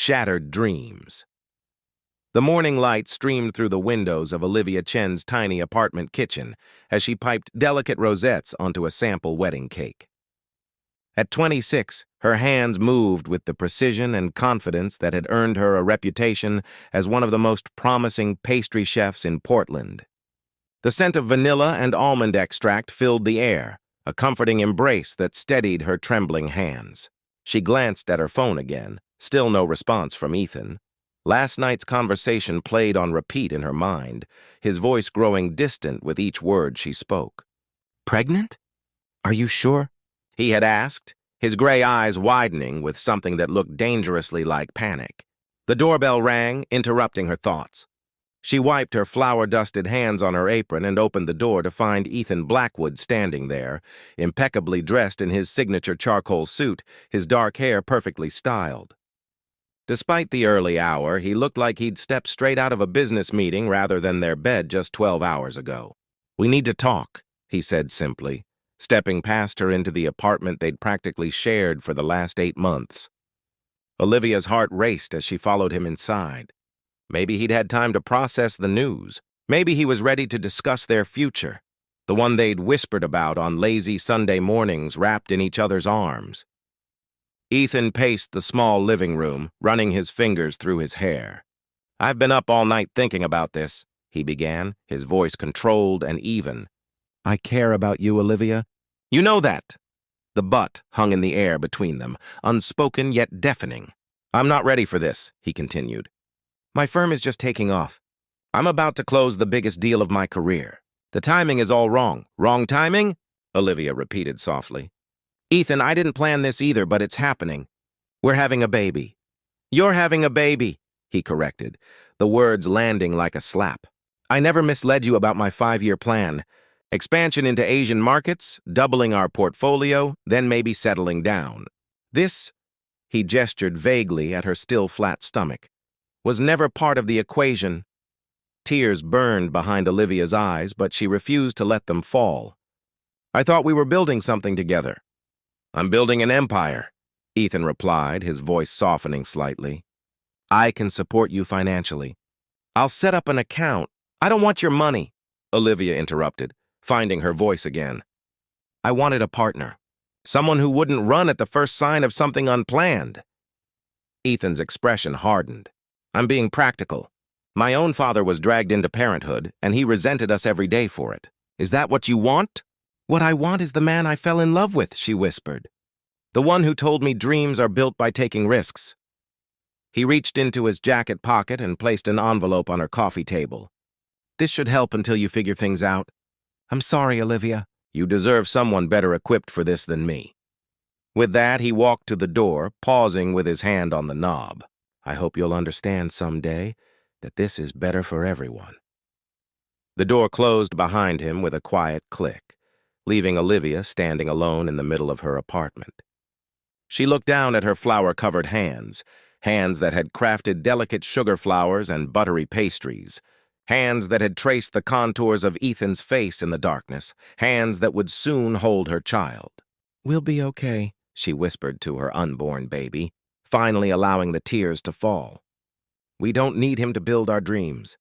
shattered dreams. The morning light streamed through the windows of Olivia Chen's tiny apartment kitchen as she piped delicate rosettes onto a sample wedding cake. At 26, her hands moved with the precision and confidence that had earned her a reputation as one of the most promising pastry chefs in Portland. The scent of vanilla and almond extract filled the air, a comforting embrace that steadied her trembling hands. She glanced at her phone again, still no response from Ethan. Last night's conversation played on repeat in her mind, his voice growing distant with each word she spoke. "Pregnant? Are you sure?" he had asked, his gray eyes widening with something that looked dangerously like panic. The doorbell rang, interrupting her thoughts. She wiped her flour-dusted hands on her apron and opened the door to find Ethan Blackwood standing there, impeccably dressed in his signature charcoal suit, his dark hair perfectly styled. Despite the early hour, he looked like he'd stepped straight out of a business meeting rather than their bed just 12 hours ago. "We need to talk," he said simply, stepping past her into the apartment they'd practically shared for the last 8 months. Olivia's heart raced as she followed him inside. Maybe he'd had time to process the news. Maybe he was ready to discuss their future, the one they'd whispered about on lazy Sunday mornings wrapped in each other's arms. Ethan paced the small living room, running his fingers through his hair. "I've been up all night thinking about this," he began, his voice controlled and even. "I care about you, Olivia. You know that." The but hung in the air between them, unspoken yet deafening. "I'm not ready for this," he continued. "My firm is just taking off. I'm about to close the biggest deal of my career. The timing is all wrong." "Wrong timing?" Olivia repeated softly. "Ethan, I didn't plan this either, but it's happening. We're having a baby." "You're having a baby," he corrected, the words landing like a slap. "I never misled you about my 5-year plan. Expansion into Asian markets, doubling our portfolio, then maybe settling down. This," he gestured vaguely at her still flat stomach, "was never part of the equation." Tears burned behind Olivia's eyes, but she refused to let them fall. "I thought we were building something together." "I'm building an empire," Ethan replied, his voice softening slightly. "I can support you financially. I'll set up an account." "I don't want your money," Olivia interrupted, finding her voice again. "I wanted a partner, someone who wouldn't run at the first sign of something unplanned." Ethan's expression hardened. "I'm being practical. My own father was dragged into parenthood, and he resented us every day for it. Is that what you want?" "What I want is the man I fell in love with," she whispered. "The one who told me dreams are built by taking risks." He reached into his jacket pocket and placed an envelope on her coffee table. "This should help until you figure things out." "I'm sorry, Olivia." "You deserve someone better equipped for this than me." With that, he walked to the door, pausing with his hand on the knob. "I hope you'll understand someday that this is better for everyone." The door closed behind him with a quiet click, leaving Olivia standing alone in the middle of her apartment. She looked down at her flour-covered hands, hands that had crafted delicate sugar flowers and buttery pastries, hands that had traced the contours of Ethan's face in the darkness, hands that would soon hold her child. "We'll be okay," she whispered to her unborn baby, finally allowing the tears to fall. "We don't need him to build our dreams."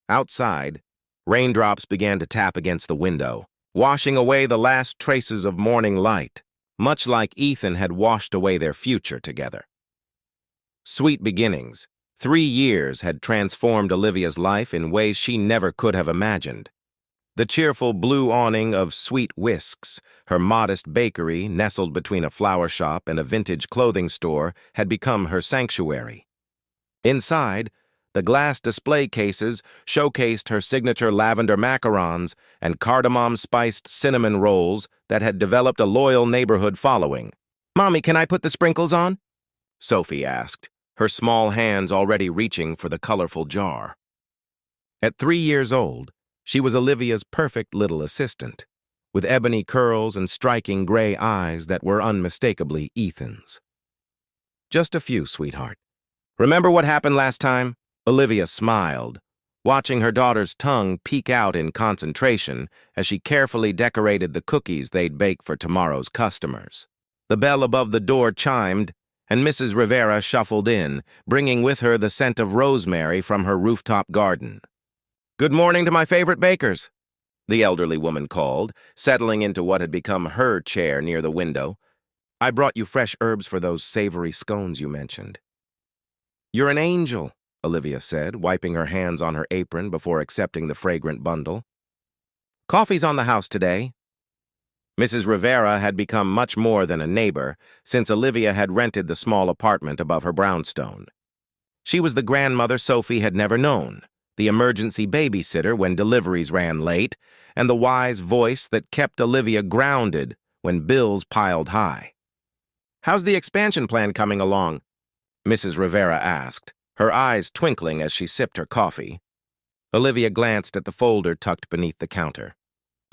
Outside, raindrops began to tap against the window, washing away the last traces of morning light, much like Ethan had washed away their future together. Sweet beginnings. 3 years had transformed Olivia's life in ways she never could have imagined. The cheerful blue awning of Sweet Whisks, her modest bakery nestled between a flower shop and a vintage clothing store, had become her sanctuary. Inside, the glass display cases showcased her signature lavender macarons and cardamom-spiced cinnamon rolls that had developed a loyal neighborhood following. "Mommy, can I put the sprinkles on?" Sophie asked, her small hands already reaching for the colorful jar. At 3 years old, she was Olivia's perfect little assistant, with ebony curls and striking gray eyes that were unmistakably Ethan's. "Just a few, sweetheart. Remember what happened last time?" Olivia smiled, watching her daughter's tongue peek out in concentration as she carefully decorated the cookies they'd bake for tomorrow's customers. The bell above the door chimed, and Mrs. Rivera shuffled in, bringing with her the scent of rosemary from her rooftop garden. "Good morning to my favorite bakers," the elderly woman called, settling into what had become her chair near the window. "I brought you fresh herbs for those savory scones you mentioned." "You're an angel," Olivia said, wiping her hands on her apron before accepting the fragrant bundle. "Coffee's on the house today." Mrs. Rivera had become much more than a neighbor since Olivia had rented the small apartment above her brownstone. She was the grandmother Sophie had never known, the emergency babysitter when deliveries ran late, and the wise voice that kept Olivia grounded when bills piled high. "How's the expansion plan coming along?" Mrs. Rivera asked, her eyes twinkling as she sipped her coffee. Olivia glanced at the folder tucked beneath the counter.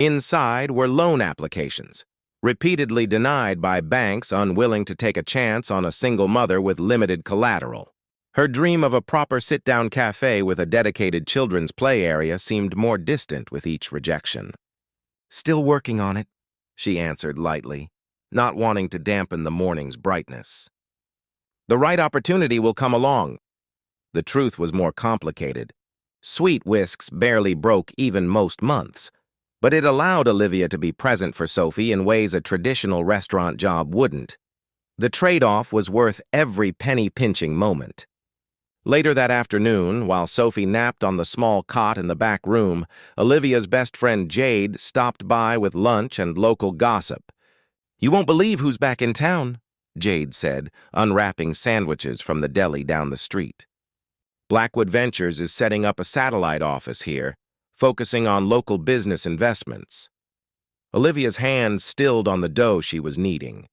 Inside were loan applications, repeatedly denied by banks unwilling to take a chance on a single mother with limited collateral. Her dream of a proper sit-down cafe with a dedicated children's play area seemed more distant with each rejection. "Still working on it," she answered lightly, not wanting to dampen the morning's brightness. "The right opportunity will come along." The truth was more complicated. Sweet Whisks barely broke even most months, but it allowed Olivia to be present for Sophie in ways a traditional restaurant job wouldn't. The trade-off was worth every penny-pinching moment. Later that afternoon, while Sophie napped on the small cot in the back room, Olivia's best friend Jade stopped by with lunch and local gossip. "You won't believe who's back in town," Jade said, unwrapping sandwiches from the deli down the street. "Blackwood Ventures is setting up a satellite office here, focusing on local business investments." Olivia's hands stilled on the dough she was kneading.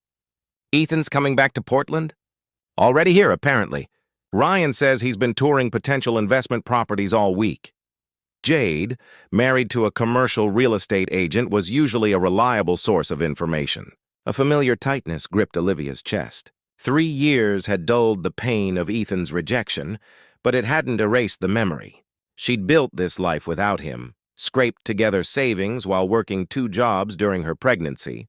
"Ethan's coming back to Portland?" "Already here, apparently. Ryan says he's been touring potential investment properties all week." Jade, married to a commercial real estate agent, was usually a reliable source of information. A familiar tightness gripped Olivia's chest. 3 years had dulled the pain of Ethan's rejection, but it hadn't erased the memory. She'd built this life without him, scraped together savings while working 2 jobs during her pregnancy,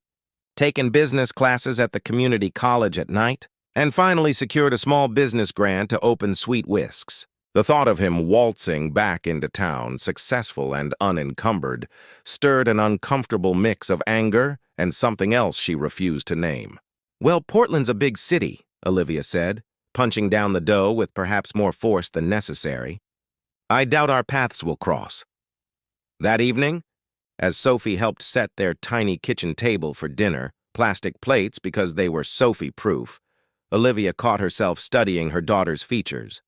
taken business classes at the community college at night, and finally secured a small business grant to open Sweet Whisks. The thought of him waltzing back into town, successful and unencumbered, stirred an uncomfortable mix of anger and something else she refused to name. "Well, Portland's a big city," Olivia said, punching down the dough with perhaps more force than necessary. "I doubt our paths will cross." That evening, as Sophie helped set their tiny kitchen table for dinner, plastic plates because they were Sophie-proof, Olivia caught herself studying her daughter's features.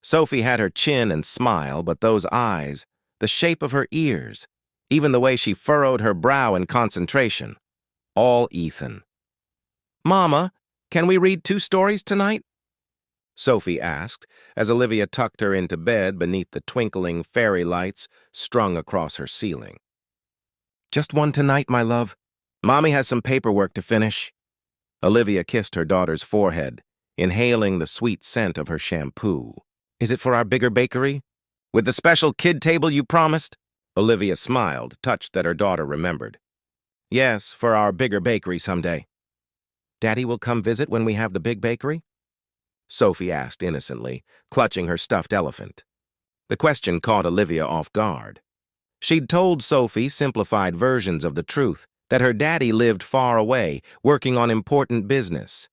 Sophie had her chin and smile, but those eyes, the shape of her ears, even the way she furrowed her brow in concentration, all Ethan. "Mama, can we read 2 stories tonight?" Sophie asked, as Olivia tucked her into bed beneath the twinkling fairy lights strung across her ceiling. "Just one tonight, my love. Mommy has some paperwork to finish." Olivia kissed her daughter's forehead, inhaling the sweet scent of her shampoo. "Is it for our bigger bakery? With the special kid table you promised?" Olivia smiled, touched that her daughter remembered. "Yes, for our bigger bakery someday." "Daddy will come visit when we have the big bakery?" Sophie asked innocently, clutching her stuffed elephant. The question caught Olivia off guard. She'd told Sophie simplified versions of the truth, that her daddy lived far away, working on important business.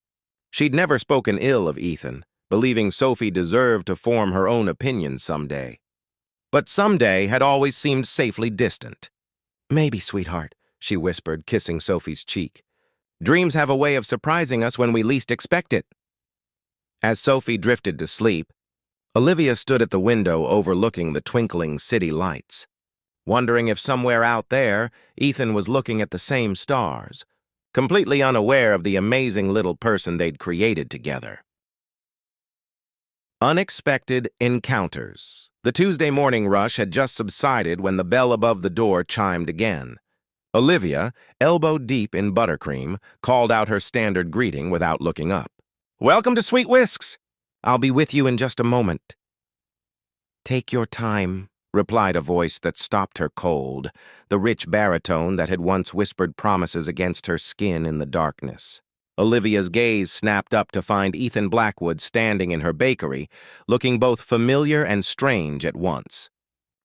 She'd never spoken ill of Ethan, believing Sophie deserved to form her own opinion someday. But someday had always seemed safely distant. "Maybe, sweetheart," she whispered, kissing Sophie's cheek. "Dreams have a way of surprising us when we least expect it." As Sophie drifted to sleep, Olivia stood at the window overlooking the twinkling city lights, wondering if somewhere out there Ethan was looking at the same stars, completely unaware of the amazing little person they'd created together. Unexpected encounters. The Tuesday morning rush had just subsided when the bell above the door chimed again. Olivia, elbow deep in buttercream, called out her standard greeting without looking up. "Welcome to Sweet Whisks. I'll be with you in just a moment." "Take your time," replied a voice that stopped her cold, the rich baritone that had once whispered promises against her skin in the darkness. Olivia's gaze snapped up to find Ethan Blackwood standing in her bakery, looking both familiar and strange at once.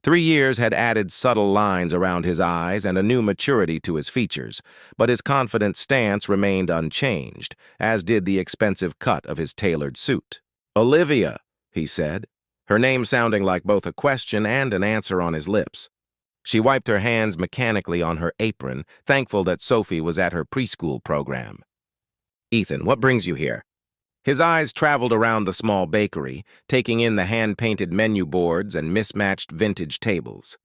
3 years had added subtle lines around his eyes and a new maturity to his features, but his confident stance remained unchanged, as did the expensive cut of his tailored suit. "Olivia," he said, her name sounding like both a question and an answer on his lips. She wiped her hands mechanically on her apron, thankful that Sophie was at her preschool program. "Ethan, what brings you here?" His eyes traveled around the small bakery, taking in the hand-painted menu boards and mismatched vintage tables.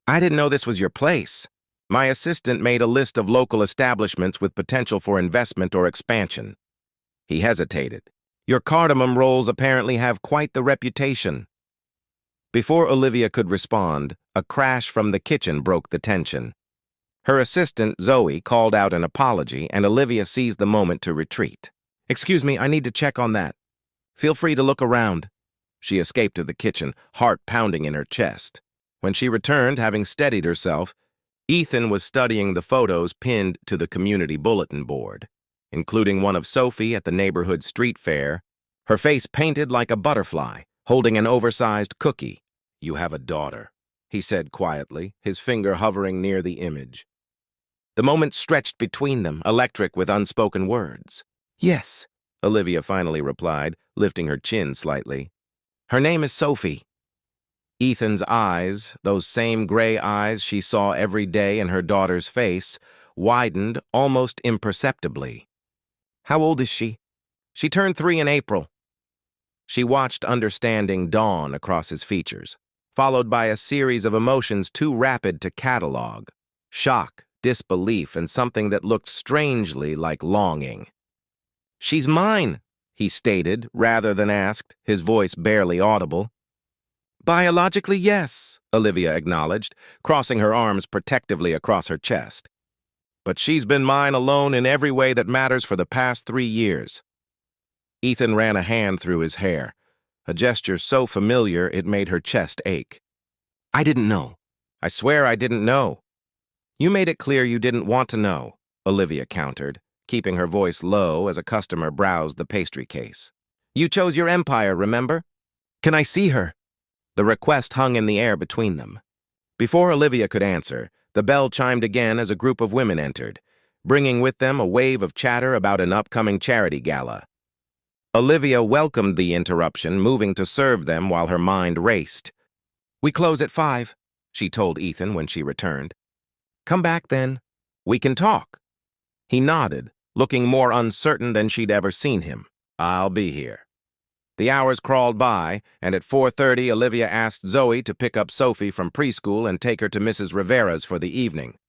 "I didn't know this was your place. My assistant made a list of local establishments with potential for investment or expansion." He hesitated. "Your cardamom rolls apparently have quite the reputation." Before Olivia could respond, a crash from the kitchen broke the tension. Her assistant, Zoe, called out an apology, and Olivia seized the moment to retreat. "Excuse me, I need to check on that. Feel free to look around." She escaped to the kitchen, heart pounding in her chest. When she returned, having steadied herself, Ethan was studying the photos pinned to the community bulletin board, including one of Sophie at the neighborhood street fair, her face painted like a butterfly, holding an oversized cookie. "You have a daughter," he said quietly, his finger hovering near the image. The moment stretched between them, electric with unspoken words. "Yes," Olivia finally replied, lifting her chin slightly. "Her name is Sophie." Ethan's eyes, those same gray eyes she saw every day in her daughter's face, widened almost imperceptibly. "How old is she?" "She turned 3 in April." She watched understanding dawn across his features, followed by a series of emotions too rapid to catalog: shock, disbelief, and something that looked strangely like longing. "She's mine," he stated, rather than asked, his voice barely audible. "Biologically, yes," Olivia acknowledged, crossing her arms protectively across her chest. "But she's been mine alone in every way that matters for the past 3 years. Ethan ran a hand through his hair, a gesture so familiar it made her chest ache. "I didn't know. I swear I didn't know." "You made it clear you didn't want to know," Olivia countered, keeping her voice low as a customer browsed the pastry case. "You chose your empire, remember? Can I see her?" The request hung in the air between them. Before Olivia could answer, the bell chimed again as a group of women entered, bringing with them a wave of chatter about an upcoming charity gala. Olivia welcomed the interruption, moving to serve them while her mind raced. "We close at 5, she told Ethan when she returned. "Come back then. We can talk." He nodded, looking more uncertain than she'd ever seen him. "I'll be here." The hours crawled by, and at 4:30 Olivia asked Zoe to pick up Sophie from preschool and take her to Mrs. Rivera's for the evening.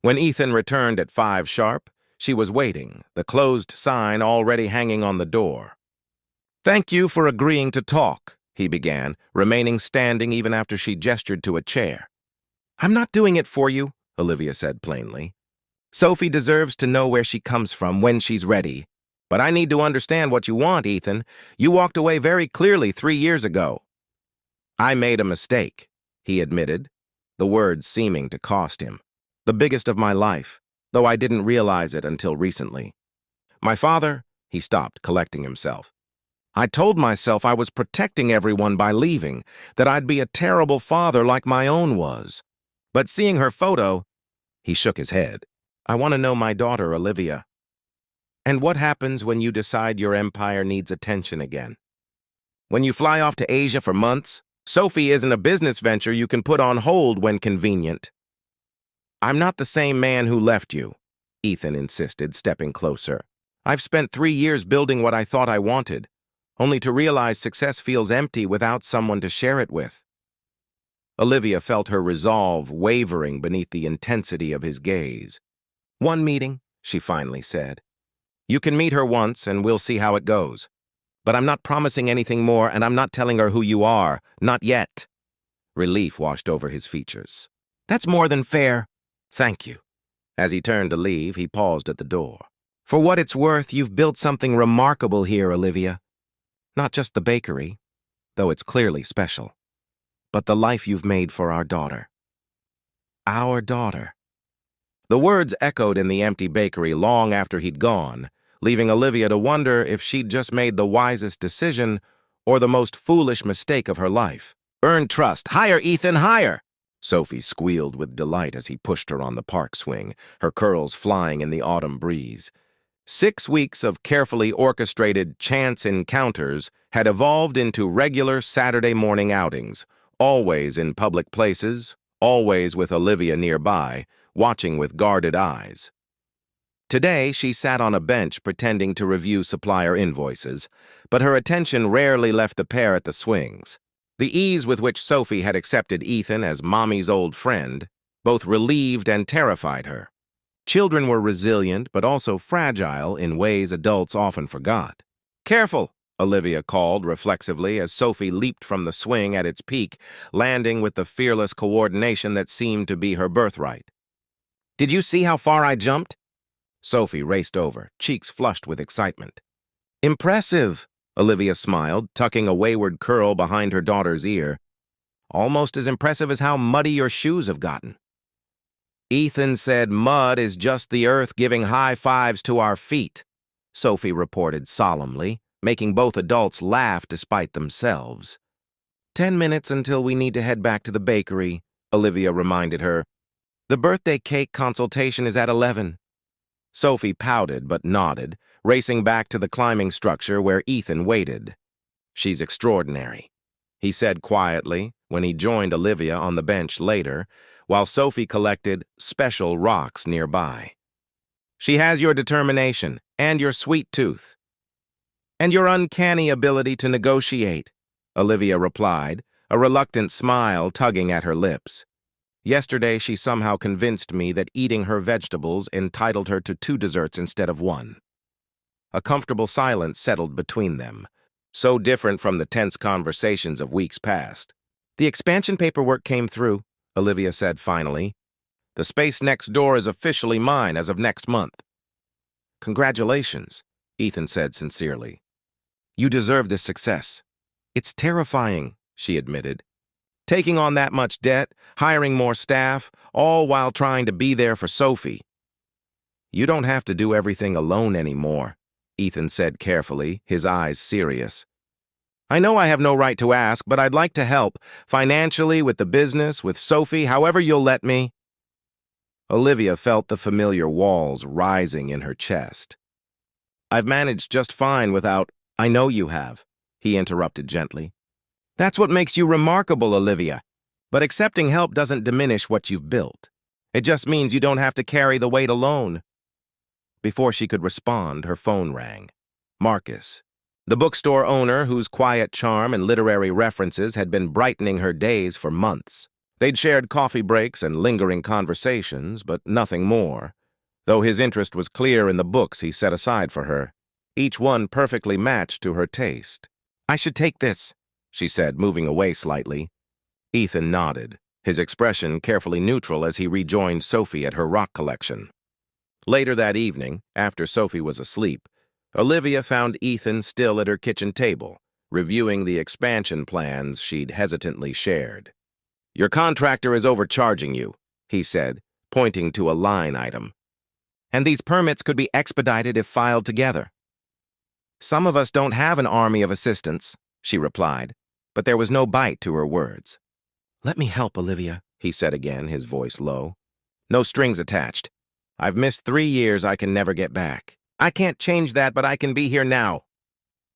When Ethan returned at 5 sharp, she was waiting, the closed sign already hanging on the door. "Thank you for agreeing to talk," he began, remaining standing even after she gestured to a chair. "I'm not doing it for you," Olivia said plainly. "Sophie deserves to know where she comes from when she's ready. But I need to understand what you want, Ethan. You walked away very clearly 3 years ago." "I made a mistake," he admitted, the words seeming to cost him. "The biggest of my life, though I didn't realize it until recently. My father," he stopped, collecting himself. "I told myself I was protecting everyone by leaving, that I'd be a terrible father like my own was. But seeing her photo," he shook his head. "I want to know my daughter, Olivia. And what happens when you decide your empire needs attention again? When you fly off to Asia for months, Sophie isn't a business venture you can put on hold when convenient." "I'm not the same man who left you," Ethan insisted, stepping closer. "I've spent 3 years building what I thought I wanted, only to realize success feels empty without someone to share it with." Olivia felt her resolve wavering beneath the intensity of his gaze. "1 meeting," she finally said. "You can meet her once, and we'll see how it goes. But I'm not promising anything more, and I'm not telling her who you are. Not yet." Relief washed over his features. "That's more than fair. Thank you." As he turned to leave, he paused at the door. "For what it's worth, you've built something remarkable here, Olivia. Not just the bakery, though it's clearly special, but the life you've made for our daughter." Our daughter. The words echoed in the empty bakery long after he'd gone, leaving Olivia to wonder if she'd just made the wisest decision or the most foolish mistake of her life. "Earn trust. Higher, Ethan, higher!" Sophie squealed with delight as he pushed her on the park swing, her curls flying in the autumn breeze. 6 weeks of carefully orchestrated chance encounters had evolved into regular Saturday morning outings, always in public places, always with Olivia nearby, watching with guarded eyes. Today, she sat on a bench pretending to review supplier invoices, but her attention rarely left the pair at the swings. The ease with which Sophie had accepted Ethan as Mommy's old friend both relieved and terrified her. Children were resilient but also fragile in ways adults often forgot. "Careful," Olivia called reflexively as Sophie leaped from the swing at its peak, landing with the fearless coordination that seemed to be her birthright. "Did you see how far I jumped?" Sophie raced over, cheeks flushed with excitement. "Impressive," Olivia smiled, tucking a wayward curl behind her daughter's ear. "Almost as impressive as how muddy your shoes have gotten." "Ethan said mud is just the earth giving high fives to our feet," Sophie reported solemnly, making both adults laugh despite themselves. "10 minutes until we need to head back to the bakery," Olivia reminded her. "The birthday cake consultation is at 11. Sophie pouted but nodded, racing back to the climbing structure where Ethan waited. "She's extraordinary," he said quietly when he joined Olivia on the bench later, while Sophie collected special rocks nearby. "She has your determination and your sweet tooth. And your uncanny ability to negotiate," Olivia replied, a reluctant smile tugging at her lips. "Yesterday, she somehow convinced me that eating her vegetables entitled her to 2 desserts instead of 1. A comfortable silence settled between them, so different from the tense conversations of weeks past. "The expansion paperwork came through," Olivia said finally. "The space next door is officially mine as of next month." "Congratulations," Ethan said sincerely. "You deserve this success." "It's terrifying," she admitted. "Taking on that much debt, hiring more staff, all while trying to be there for Sophie." "You don't have to do everything alone anymore," Ethan said carefully, his eyes serious. "I know I have no right to ask, but I'd like to help, financially, with the business, with Sophie, however you'll let me." Olivia felt the familiar walls rising in her chest. "I've managed just fine without—" "I know you have," he interrupted gently. "That's what makes you remarkable, Olivia. But accepting help doesn't diminish what you've built. It just means you don't have to carry the weight alone." Before she could respond, her phone rang. Marcus, the bookstore owner whose quiet charm and literary references had been brightening her days for months. They'd shared coffee breaks and lingering conversations, but nothing more, though his interest was clear in the books he set aside for her, each one perfectly matched to her taste. "I should take this," she said, moving away slightly. Ethan nodded, his expression carefully neutral as he rejoined Sophie at her rock collection. Later that evening, after Sophie was asleep, Olivia found Ethan still at her kitchen table, reviewing the expansion plans she'd hesitantly shared. "Your contractor is overcharging you," he said, pointing to a line item. "And these permits could be expedited if filed together." "Some of us don't have an army of assistants," she replied, but there was no bite to her words. "Let me help, Olivia," he said again, his voice low. "No strings attached. I've missed 3 years I can never get back. I can't change that, but I can be here now."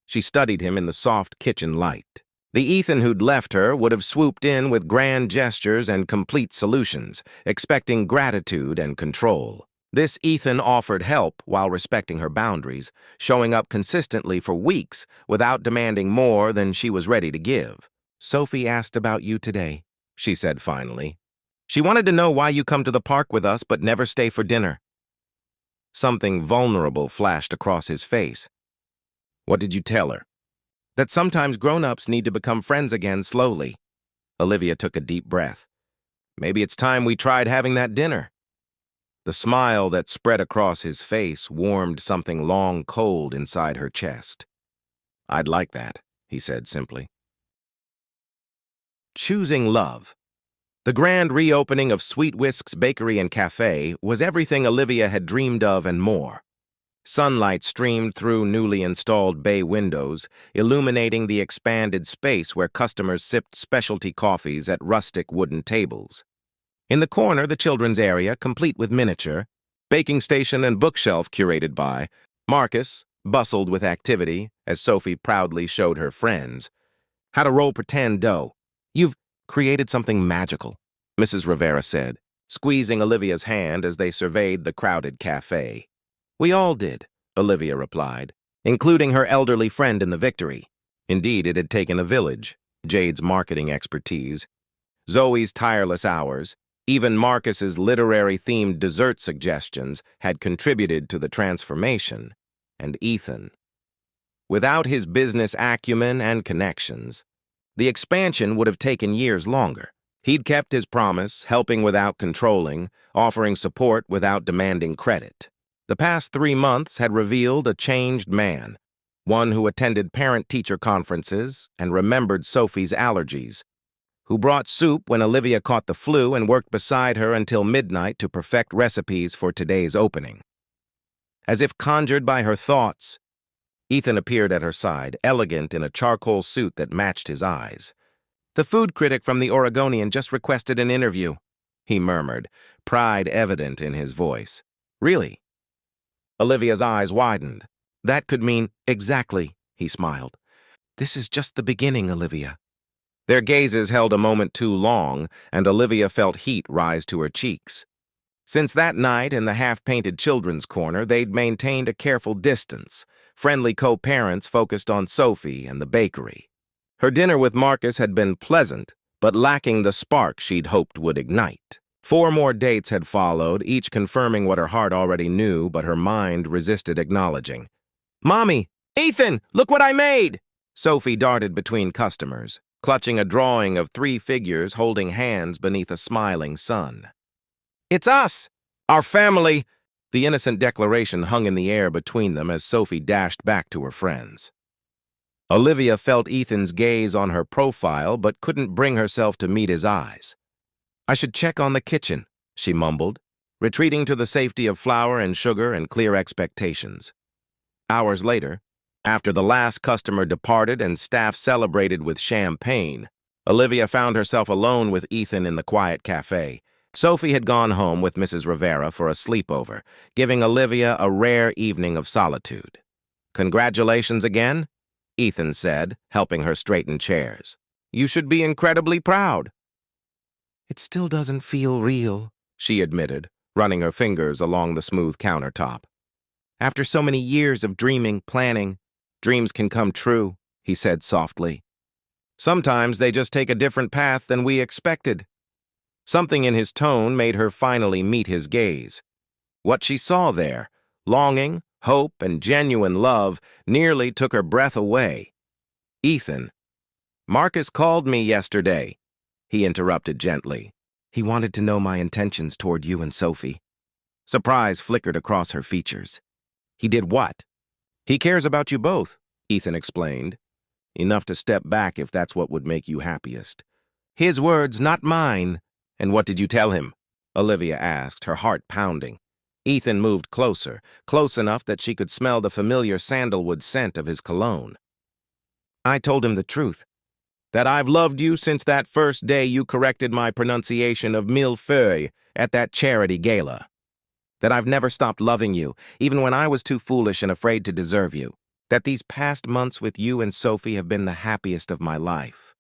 She studied him in the soft kitchen light. The Ethan who'd left her would have swooped in with grand gestures and complete solutions, expecting gratitude and control. This Ethan offered help while respecting her boundaries, showing up consistently for weeks without demanding more than she was ready to give. "Sophie asked about you today," she said finally. "She wanted to know why you come to the park with us but never stay for dinner." Something vulnerable flashed across his face. "What did you tell her?" "That sometimes grown-ups need to become friends again slowly." Olivia took a deep breath. "Maybe it's time we tried having that dinner." The smile that spread across his face warmed something long cold inside her chest. "I'd like that," he said simply. Choosing love. The grand reopening of Sweet Whisk's Bakery and Cafe was everything Olivia had dreamed of and more. Sunlight streamed through newly installed bay windows, illuminating the expanded space where customers sipped specialty coffees at rustic wooden tables. In the corner, the children's area, complete with miniature, baking station and bookshelf curated by Marcus, bustled with activity as Sophie proudly showed her friends how to roll pretend dough. "You've created something magical," Mrs. Rivera said, squeezing Olivia's hand as they surveyed the crowded cafe. "We all did," Olivia replied, including her elderly friend in the victory. Indeed, it had taken a village, Jade's marketing expertise, Zoe's tireless hours, even Marcus's literary-themed dessert suggestions had contributed to the transformation, and Ethan. Without his business acumen and connections, the expansion would have taken years longer. He'd kept his promise, helping without controlling, offering support without demanding credit. The past 3 months had revealed a changed man, one who attended parent-teacher conferences and remembered Sophie's allergies, who brought soup when Olivia caught the flu and worked beside her until midnight to perfect recipes for today's opening. As if conjured by her thoughts, Ethan appeared at her side, elegant in a charcoal suit that matched his eyes. "The food critic from the Oregonian just requested an interview," he murmured, pride evident in his voice. "Really?" Olivia's eyes widened. "That could mean exactly," he smiled. "This is just the beginning, Olivia." Their gazes held a moment too long, and Olivia felt heat rise to her cheeks. Since that night in the half-painted children's corner, they'd maintained a careful distance, friendly co-parents focused on Sophie and the bakery. Her dinner with Marcus had been pleasant, but lacking the spark she'd hoped would ignite. 4 more dates had followed, each confirming what her heart already knew, but her mind resisted acknowledging. "Mommy! Ethan, look what I made!" Sophie darted between customers, clutching a drawing of 3 figures holding hands beneath a smiling sun. "It's us! Our family!" The innocent declaration hung in the air between them as Sophie dashed back to her friends. Olivia felt Ethan's gaze on her profile but couldn't bring herself to meet his eyes. "I should check on the kitchen," she mumbled, retreating to the safety of flour and sugar and clear expectations. Hours later, after the last customer departed and staff celebrated with champagne, Olivia found herself alone with Ethan in the quiet cafe. Sophie had gone home with Mrs. Rivera for a sleepover, giving Olivia a rare evening of solitude. "Congratulations again," Ethan said, helping her straighten chairs. "You should be incredibly proud." "It still doesn't feel real," she admitted, running her fingers along the smooth countertop. "After so many years of dreaming, planning, dreams can come true," he said softly. "Sometimes they just take a different path than we expected." Something in his tone made her finally meet his gaze. What she saw there, longing, hope, and genuine love, nearly took her breath away. "Ethan, Marcus called me yesterday," he interrupted gently. "He wanted to know my intentions toward you and Sophie." Surprise flickered across her features. "He did what?" "He cares about you both," Ethan explained. "Enough to step back if that's what would make you happiest." "His words, not mine." "And what did you tell him?" Olivia asked, her heart pounding. Ethan moved closer, close enough that she could smell the familiar sandalwood scent of his cologne. "I told him the truth. That I've loved you since that first day you corrected my pronunciation of millefeuille at that charity gala. That I've never stopped loving you, even when I was too foolish and afraid to deserve you. That these past months with you and Sophie have been the happiest of my life."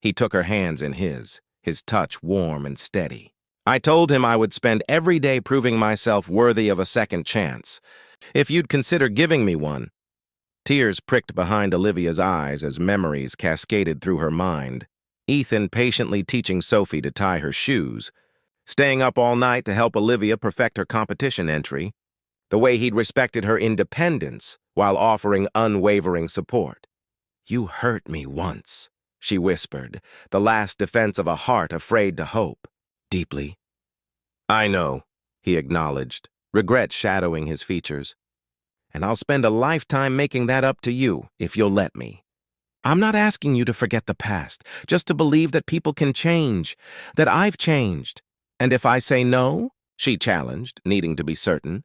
He took her hands in his touch warm and steady. "I told him I would spend every day proving myself worthy of a second chance, if you'd consider giving me one." Tears pricked behind Olivia's eyes as memories cascaded through her mind. Ethan patiently teaching Sophie to tie her shoes, staying up all night to help Olivia perfect her competition entry, the way he'd respected her independence while offering unwavering support. "You hurt me once," she whispered, the last defense of a heart afraid to hope. "Deeply." "I know," he acknowledged, regret shadowing his features. "And I'll spend a lifetime making that up to you, if you'll let me. I'm not asking you to forget the past, just to believe that people can change, that I've changed. And if I say no," she challenged, needing to be certain,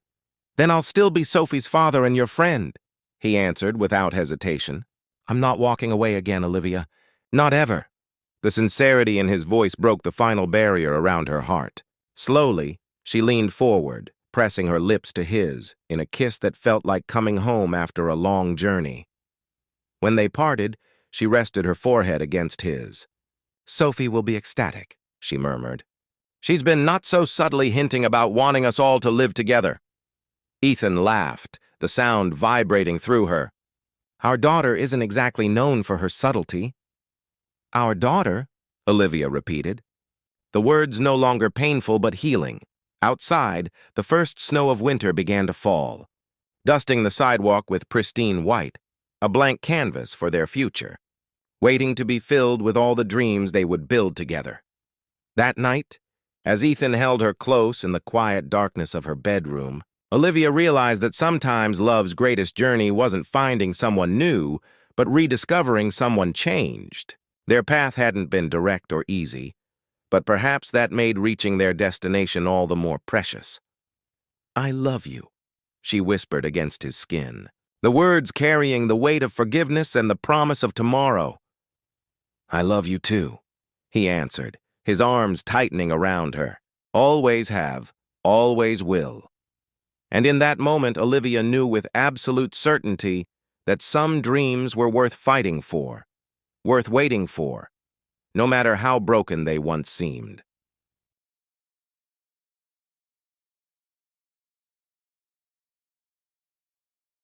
Then I'll still be Sophie's father and your friend, he answered without hesitation. I'm not walking away again, Olivia. Not ever. The sincerity in his voice broke the final barrier around her heart. Slowly, she leaned forward, pressing her lips to his in a kiss that felt like coming home after a long journey. When they parted, she rested her forehead against his. Sophie will be ecstatic, she murmured. She's been not so subtly hinting about wanting us all to live together. Ethan laughed, the sound vibrating through her. Our daughter isn't exactly known for her subtlety. Our daughter? Olivia repeated. The words no longer painful but healing. Outside, the first snow of winter began to fall, dusting the sidewalk with pristine white, a blank canvas for their future, waiting to be filled with all the dreams they would build together. That night, as Ethan held her close in the quiet darkness of her bedroom, Olivia realized that sometimes love's greatest journey wasn't finding someone new, but rediscovering someone changed. Their path hadn't been direct or easy, but perhaps that made reaching their destination all the more precious. I love you, she whispered against his skin, the words carrying the weight of forgiveness and the promise of tomorrow. I love you too, he answered, his arms tightening around her. Always have, always will. And in that moment, Olivia knew with absolute certainty that some dreams were worth fighting for, worth waiting for, no matter how broken they once seemed.